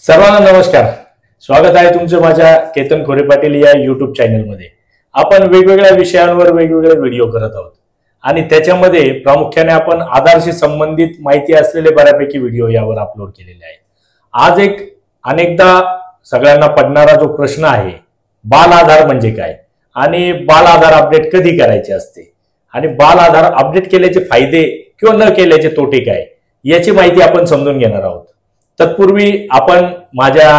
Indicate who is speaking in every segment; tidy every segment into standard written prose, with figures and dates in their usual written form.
Speaker 1: सर्वांना नमस्कार. स्वागत आहे तुमचं माझ्या केतन खोरे पाटील या युट्यूब चॅनलमध्ये. आपण वेगवेगळ्या विषयांवर वेगवेगळे व्हिडिओ करत आहोत आणि त्याच्यामध्ये प्रामुख्याने आपण आधारशी संबंधित माहिती असलेले बऱ्यापैकी व्हिडिओ यावर अपलोड केलेले आहेत. आज एक अनेकदा सगळ्यांना पडणारा जो प्रश्न आहे, बाल आधार म्हणजे काय आणि बाल आधार अपडेट कधी करायचे असते आणि बाल आधार अपडेट केल्याचे फायदे किंवा न केल्याचे तोटे काय, याची माहिती आपण समजून घेणार आहोत. तत्पूर्वी आपण माझ्या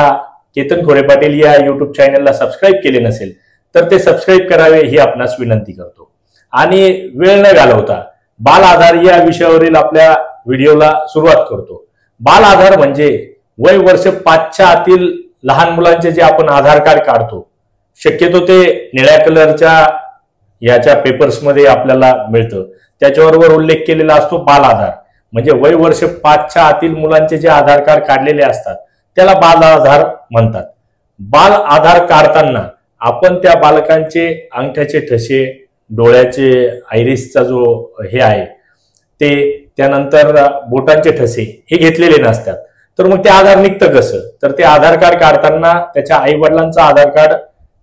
Speaker 1: केतन खोरे पाटील या युट्यूब चॅनलला सबस्क्राईब केले नसेल तर ते सबस्क्राईब करावे ही आपणास विनंती करतो. आणि वेळ न घालवता बाल आधार या विषयावरील आपल्या व्हिडिओला सुरुवात करतो. बाल आधार म्हणजे वय वर्ष 5च्या आतील लहान मुलांचे जे आपण आधार कार्ड काढतो, शक्यतो ते निळ्या कलरच्या याच्या पेपर्समध्ये आपल्याला मिळतं. त्याच्याबरोबर उल्लेख केलेला असतो बाल आधार. म्हणजे वय वर्ष 5च्या आतील मुलांचे जे आधार कार्ड काढलेले असतात त्याला बाल आधार म्हणतात. बाल आधार काढताना आपण त्या बालकांचे अंगठ्याचे ठसे, डोळ्याचे आयरिसचा जो हे आहे ते, त्यानंतर बोटांचे ठसे हे घेतलेले नसतात. तर मग ते आधार निघतं कसं? तर ते आधार कार्ड काढताना त्याच्या आई वडिलांचं आधार कार्ड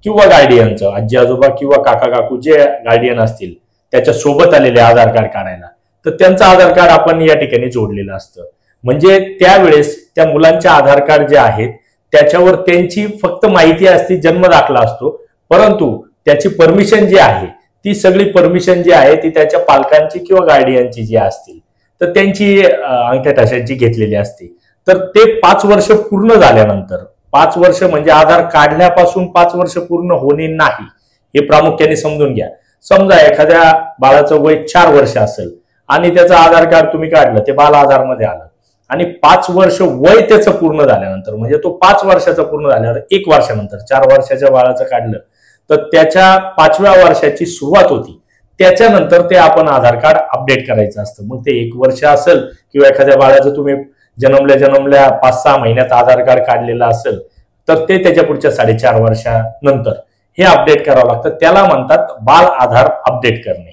Speaker 1: किंवा गार्डियनचं, आजी आजोबा किंवा काका काकू जे गार्डियन असतील त्याच्या सोबत आलेले आधार कार्ड काढायला, तर त्यांचं आधार कार्ड आपण या ठिकाणी जोडलेलं असतं. म्हणजे त्यावेळेस त्या मुलांचे आधार कार्ड जे आहेत त्याच्यावर त्यांची फक्त माहिती असते, जन्म दाखला असतो, परंतु त्याची परमिशन जी आहे ती सगळी परमिशन जी आहे ती त्याच्या पालकांची किंवा गार्डियनची जी असतील तर त्यांची अंगठ्या ठशांची घेतलेली असते. तर ते 5 वर्ष पूर्ण झाल्यानंतर, 5 वर्ष म्हणजे आधार काढल्यापासून 5 वर्ष पूर्ण होणे नाही, हे प्रामुख्याने समजून घ्या. समजा एखाद्या बाळाचं वय 4 वर्ष असेल आणि त्याचं आधार कार्ड तुम्ही काढलं, ते बाल आधार मध्ये आलं आणि 5 वर्ष वय त्याचं पूर्ण झाल्यानंतर, म्हणजे तो 5 वर्षाचा पूर्ण झाल्यावर 1 वर्षानंतर 4 वर्षाच्या बाळाचं काढलं तर त्याच्या 5व्या वर्षाची सुरुवात होती. त्याच्यानंतर ते आपण आधार कार्ड अपडेट करायचं असतं. मग ते 1 वर्ष असेल किंवा एखाद्या बाळाचं तुम्ही जन्मल्या 5-6 महिन्यात आधार कार्ड काढलेलं असेल तर ते त्याच्या पुढच्या 4.5 वर्षानंतर हे अपडेट करावं लागतं. त्याला म्हणतात बाल आधार अपडेट करणे.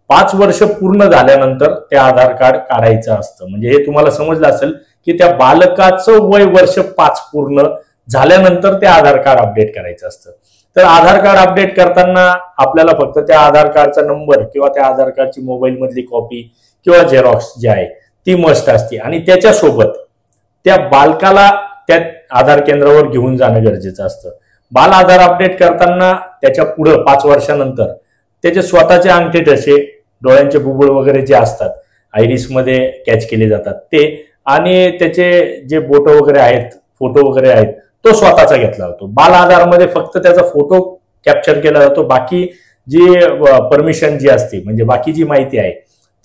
Speaker 1: 5 वर्ष पूर्ण झाल्यानंतर ते आधार कार्ड काढायचं असतं. म्हणजे हे तुम्हाला समजलं असेल की त्या बालकाचं वय वर्ष 5 पूर्ण झाल्यानंतर ते आधार कार्ड अपडेट करायचं असतं. तर आधार कार्ड अपडेट करताना आपल्याला फक्त त्या आधार कार्डचा नंबर किंवा त्या आधार कार्डची मोबाईल मधली कॉपी किंवा झेरॉक्स जी आहे ती मस्ट असते आणि त्याच्यासोबत त्या बालकाला त्या आधार केंद्रावर घेऊन जाणं गरजेचं असतं. बाल आधार अपडेट करताना त्याच्या पुढं 5 वर्षानंतर त्याचे स्वतःचे अंगठे ठसे, डोळ्यांचे बुबुळ वगैरे जे असतात आयरिस मध्ये कॅच केले जातात ते, आणि त्याचे जे बोट वगैरे आहेत, फोटो वगैरे आहेत, तो स्वतःचा घेतला जातो. बाल आधार मध्ये फक्त त्याचा फोटो कॅप्चर केला जातो. बाकी जी परमिशन जी असते, म्हणजे बाकी जी माहिती आहे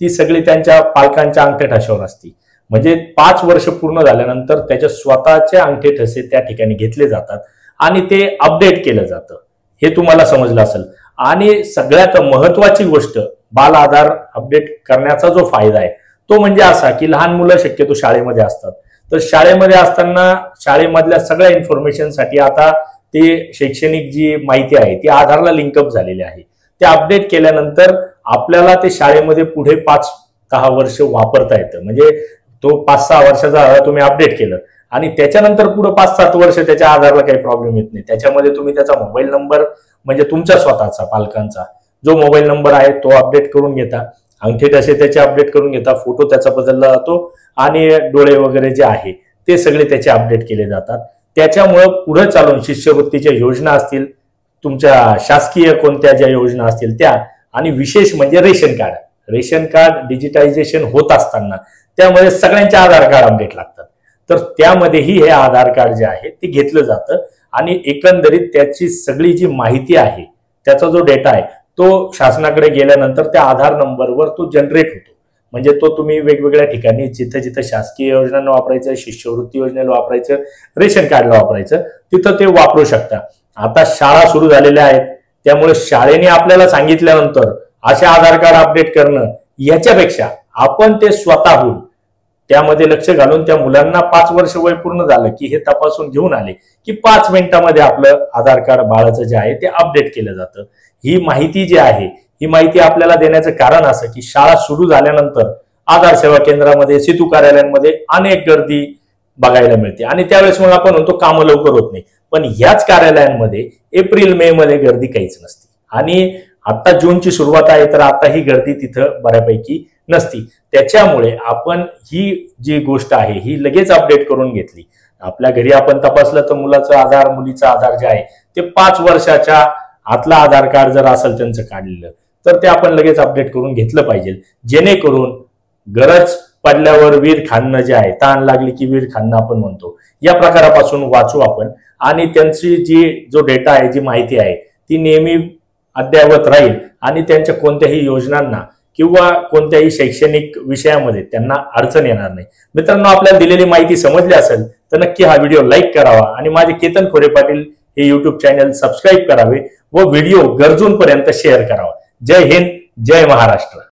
Speaker 1: ती सगळी त्यांच्या पालकांच्या अंगठे ठशावर असते. म्हणजे 5 वर्ष पूर्ण झाल्यानंतर त्याचे स्वतःचे अंगठे ठसे त्या ठिकाणी घेतले जातात आणि ते अपडेट केलं जातं. हे तुम्हाला समजलं असेल. आणि सगळ्यात महत्वाची गोष्ट बाल आधार अपडेट करण्याचा जो फायदा आहे तो म्हणजे असा की लहान मुलं शक्यतो शाळेमध्ये असतात. तर शाळेमध्ये असताना शाळेमधल्या सगळ्या इन्फॉर्मेशनसाठी आता ते शैक्षणिक जी माहिती आहे ती आधारला लिंकअप झालेली आहे. ते अपडेट केल्यानंतर आपल्याला ते शाळेमध्ये पुढे 5-10 वर्ष वापरता येतं. म्हणजे तो 5-6 वर्षाचा तुम्ही अपडेट केलं आणि त्याच्यानंतर पुढे 5-7 वर्ष त्याच्या आधारला काही प्रॉब्लेम येत नाही. त्याच्यामध्ये तुम्ही त्याचा मोबाईल नंबर, म्हणजे तुमच्या स्वतःचा पालकांचा जो मोबाईल नंबर आहे तो अपडेट करून घेता, अंगठे ठसे त्याचे अपडेट करून घेता, फोटो त्याचा बदलला जातो आणि डोळे वगैरे जे आहे ते सगळे त्याचे अपडेट केले जातात. त्याच्यामुळं पुढे चालून शिष्यवृत्तीच्या योजना असतील, तुमच्या शासकीय कोणत्या ज्या योजना असतील त्या, आणि विशेष म्हणजे रेशन कार्ड डिजिटायझेशन होत असताना त्यामध्ये सगळ्यांचे आधार कार्ड अपडेट लागतात. तर त्यामध्येही हे आधार कार्ड जे आहे ते घेतलं जातं आणि एकंदरीत त्याची सगळी जी माहिती आहे, त्याचा जो डेटा आहे तो शासनाकडे गेल्यानंतर त्या आधार नंबरवर तो जनरेट होतो. म्हणजे तो तुम्ही वेगवेगळ्या ठिकाणी जिथं जिथं शासकीय योजनांना वापरायचं, शिष्यवृत्ती योजनेला वापरायचं, रेशन कार्डला वापरायचं, तिथं ते वापरू शकता. आता शाळा सुरू झालेल्या आहेत त्यामुळे शाळेने आपल्याला सांगितल्यानंतर असे आधार कार्ड अपडेट करणं याच्यापेक्षा आपण ते स्वतःहून त्यामध्ये लक्ष घालून त्या मुलांना 5 वर्ष वय पूर्ण झालं की हे तपासून घेऊन आले की 5 मिनिटांमध्ये आपलं आधार कार्ड बाळाचं जे आहे ते अपडेट केलं जातं. ही माहिती जी आहे ही माहिती आपल्याला देण्याचं कारण असं की शाळा सुरू झाल्यानंतर आधार सेवा केंद्रामध्ये, सेतू कार्यालयांमध्ये अनेक गर्दी, बघायला मिळते आणि त्यावेळेस मग आपण म्हणतो कामं लवकर होत नाही. पण ह्याच कार्यालयांमध्ये एप्रिल मे मध्ये गर्दी काहीच नसते आणि आता जूनची सुरुवात आहे तर आता ही गर्दी तिथं बऱ्यापैकी नसती. त्याच्यामुळे आपण ही जी गोष्ट आहे ही लगेच अपडेट करून घेतली. आपल्या घरी आपण तपासलं तर मुलाचा आधार मुलीचा आधार जे आहे ते 5 वर्षाच्या आतला आधार कार्ड जर असेल त्यांचं काढलेलं तर ते आपण लगेच अपडेट करून घेतलं पाहिजे, जेणेकरून गरज पडल्यावर वीर खाणं जे आहे, ताण लागली की वीर खाणं आपण म्हणतो, या प्रकारापासून वाचू आपण आणि त्यांची जो डेटा आहे, जी माहिती आहे ती नेहमी अद्ययावत राहील आणि त्यांच्या कोणत्याही योजनांना किंवा कोणत्याही शैक्षणिक विषयामध्ये त्यांना अडचण येणार नाही. मित्रांनो, आपल्याला दिलेली माहिती समजली असेल तर नक्की हा व्हिडिओ लाईक करावा आणि माझे केतन खोरे पाटील हे युट्यूब चॅनल सबस्क्राईब करावे व व्हिडिओ गरजूंपर्यंत शेअर करावा. जय हिंद, जय महाराष्ट्र.